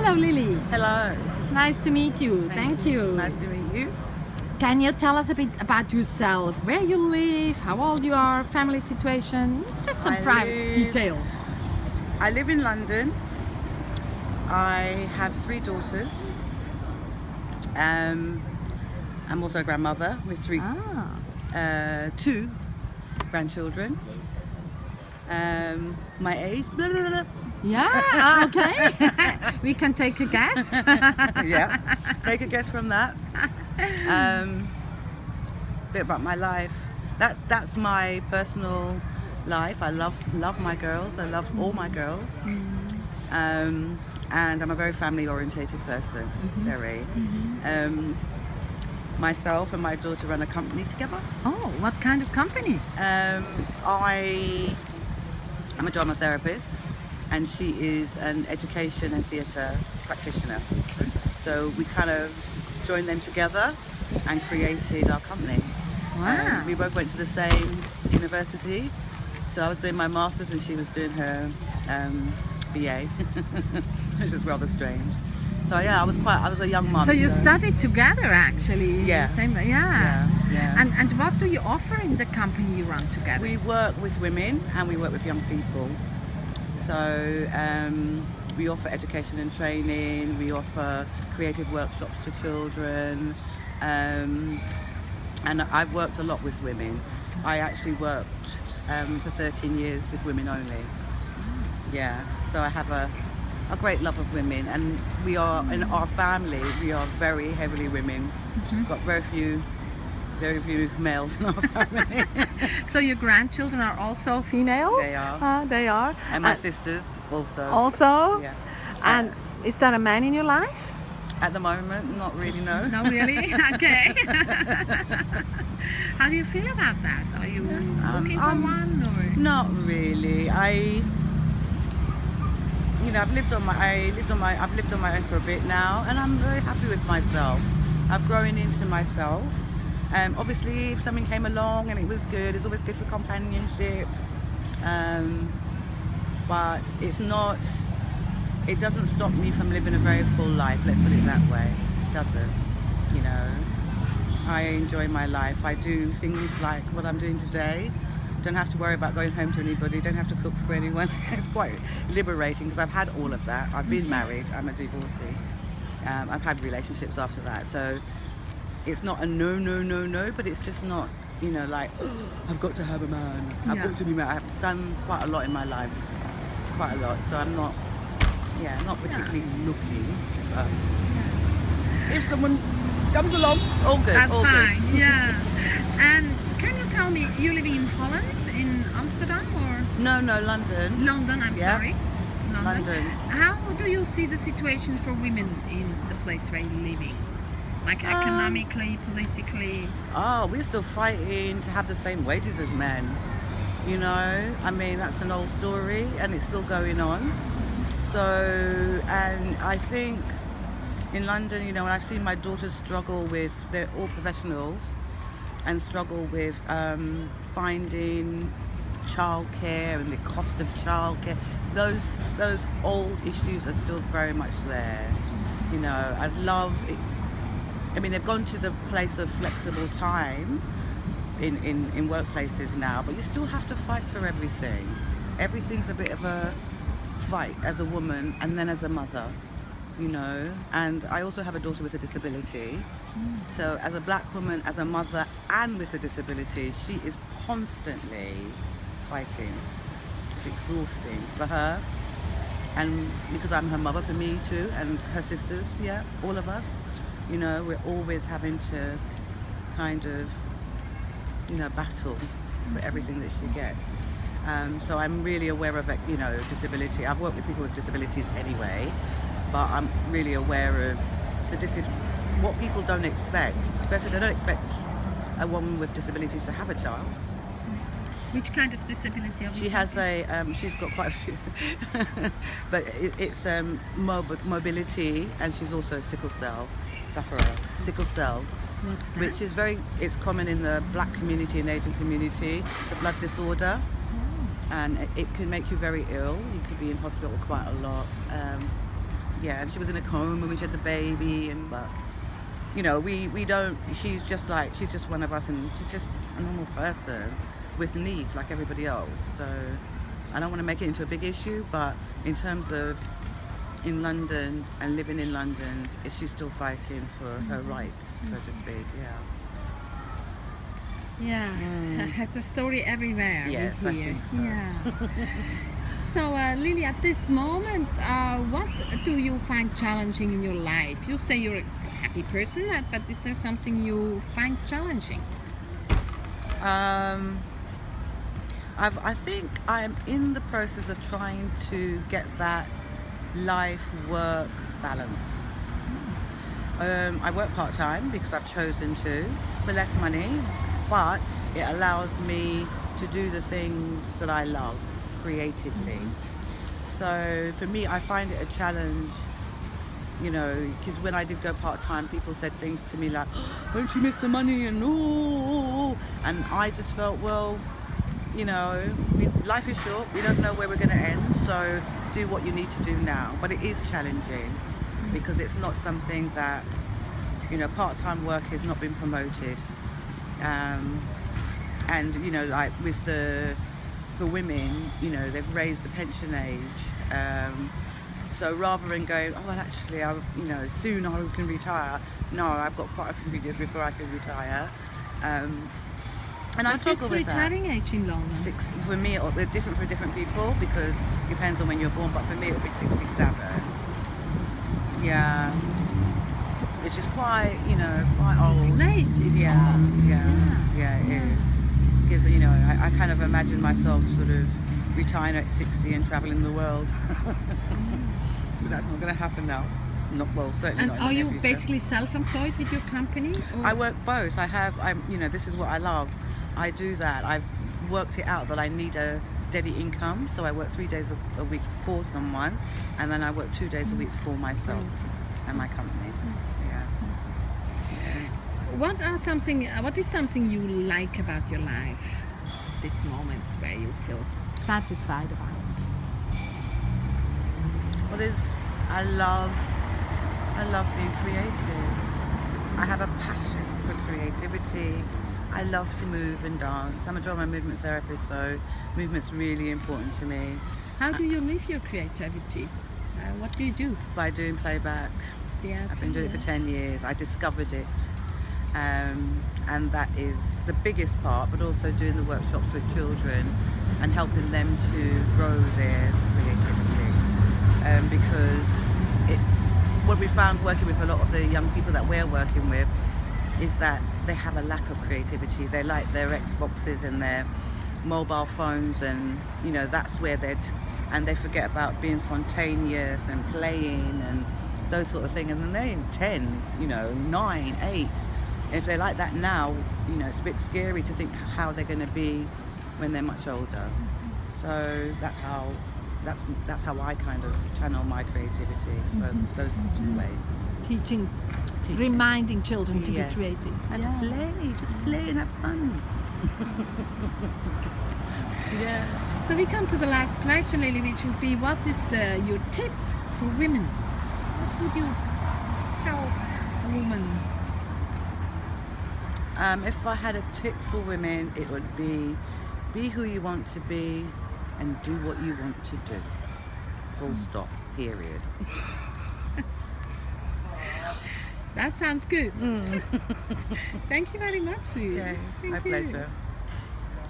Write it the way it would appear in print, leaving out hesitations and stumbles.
Hello, Lillie. Hello. Nice to meet you. Thank you. Nice to meet you. Can you tell us a bit about yourself? Where you live, how old you are, family situation, just some private details. I live in London. I have 3 daughters. I'm also a grandmother with 2 grandchildren. My age, blah, blah, blah. Yeah, okay. We can take a guess. Yeah, take a guess from that. Bit about my life. That's my personal life. I love my girls. I love all my girls. And I'm a very family orientated person. Very. Myself and my daughter run a company together. Oh, what kind of company? I'm a drama therapist, and she is an education and theatre practitioner. So we kind of joined them together and created our company. Wow. We both went to the same university. So I was doing my master's and she was doing her BA, which was rather strange. So yeah, I was a young mum. So you studied together actually? in Yeah. the same, Yeah. And what do you offer in the company you run together? We work with women and we work with young people. So we offer education and training, we offer creative workshops for children, and I've worked a lot with women. I actually worked for 13 years with women only. Yeah, so I have a great love of women, and we are, in our family, we are very heavily women. We've got very few males in our family. So your grandchildren are also female? They are. They are. And my sisters also. Also? Yeah. And is there a man in your life? At the moment, not really, no. No, really? Okay. How do you feel about that? Are you looking for one, or? Not really. I've lived on my own for a bit now, and I'm very happy with myself. I've grown into myself. Obviously, if something came along and it was good, it's always good for companionship. But it doesn't stop me from living a very full life, let's put it that way. It doesn't, I enjoy my life. I do things like what I'm doing today. Don't have to worry about going home to anybody, don't have to cook for anyone. It's quite liberating because I've had all of that. I've been married, I'm a divorcee. I've had relationships after that. So it's not a no, but it's just not, like, I've got to have a man. I've got to be married. I've done quite a lot in my life, quite a lot. So I'm not particularly looking. If someone comes along, all good. That's all fine. Good. Yeah. And can you tell me, you living in Holland, in Amsterdam, or? No, London. London, I'm sorry. London. How do you see the situation for women in the place where you're living? Like economically, politically? We're still fighting to have the same wages as men. I mean, that's an old story and it's still going on. So, and I think in London, when I've seen my daughters struggle with, they're all professionals, and struggle with finding childcare and the cost of childcare, those old issues are still very much there. I'd love it. I mean, they've gone to the place of flexible time in workplaces now, but you still have to fight for everything. Everything's a bit of a fight as a woman and then as a mother, and I also have a daughter with a disability. So as a black woman, as a mother, and with a disability, she is constantly fighting. It's exhausting for her, and because I'm her mother, for me too, and her sisters, all of us. We're always having to kind of, battle for everything that she gets. So I'm really aware of, disability. I've worked with people with disabilities anyway, but I'm really aware of what people don't expect. Firstly, they don't expect a woman with disabilities to have a child. Which kind of disability? She has she's got quite a few, but it's mobility, and she's also a sickle cell sufferer. Sickle cell. What's that? Which is it's common in the black community and Asian community. It's a blood disorder, and it can make you very ill. You could be in hospital quite a lot. Yeah, and she was in a coma when she had the baby, and but you know, we don't. She's just one of us, and she's just a normal person with needs like everybody else. So I don't want to make it into a big issue, but in terms of in London and living in London, she's still fighting for her rights, so to speak. Yeah, it's a story everywhere. Yes, we I hear. think so. Yeah. So, Lillie, at this moment, what do you find challenging in your life? You say you're a happy person, but is there something you find challenging? I think I'm in the process of trying to get that life-work balance. I work part-time because I've chosen to, for less money, but it allows me to do the things that I love creatively. So for me, I find it a challenge, you know, because when I did go part-time, people said things to me like, oh, don't you miss the money, and and I just felt, well, you know, life is short, we don't know where we're going to end, so do what you need to do now. But it is challenging because it's not something that, you know, part-time work has not been promoted. And, you know, like for women, you know, they've raised the pension age. So rather than going, oh, well, actually, soon I can retire. No, I've got quite a few years before I can retire. And I struggle with that. What is retiring age in London? 60. For me, it'll be different for different people because it depends on when you're born. But for me, it'll be 67. Yeah, which is quite, you know, quite old. It's late. It's old. Yeah, it is. Because, you know, I kind of imagine myself sort of retiring at 60 and traveling the world. But that's not going to happen now. Not, well, certainly And not in the are near you future. basically self-employed with your company? Or? I work both. You know, this is what I love. I do that. I've worked it out that I need a steady income, so I work 3 days a week for someone, and then I work 2 days a week for myself and my company. What is something you like about your life? This moment where you feel satisfied about it? Well, I love being creative. I have a passion for creativity. I love to move and dance. I'm a drama and movement therapist, so movement's really important to me. How do you live your creativity? What do you do? By doing playback. Theatre, I've been doing it for 10 years. I discovered it. And that is the biggest part, but also doing the workshops with children and helping them to grow their creativity. Because what we found working with a lot of the young people that we're working with is that they have a lack of creativity. They like their Xboxes and their mobile phones, and you know, that's where and they forget about being spontaneous and playing and those sort of things. And then they're 10, you know, 9, 8. If they're like that now, you know, it's a bit scary to think how they're going to be when they're much older. So that's how I kind of channel my creativity, those two ways. Teaching. Reminding children to be creative. And to play, just play and have fun. Yeah. So we come to the last question, Lillie, which would be, what is your tip for women? What would you tell a woman? If I had a tip for women, it would be who you want to be and do what you want to do. Full stop, period. That sounds good. Thank you very much, Lillie. Okay, Thank my you. pleasure.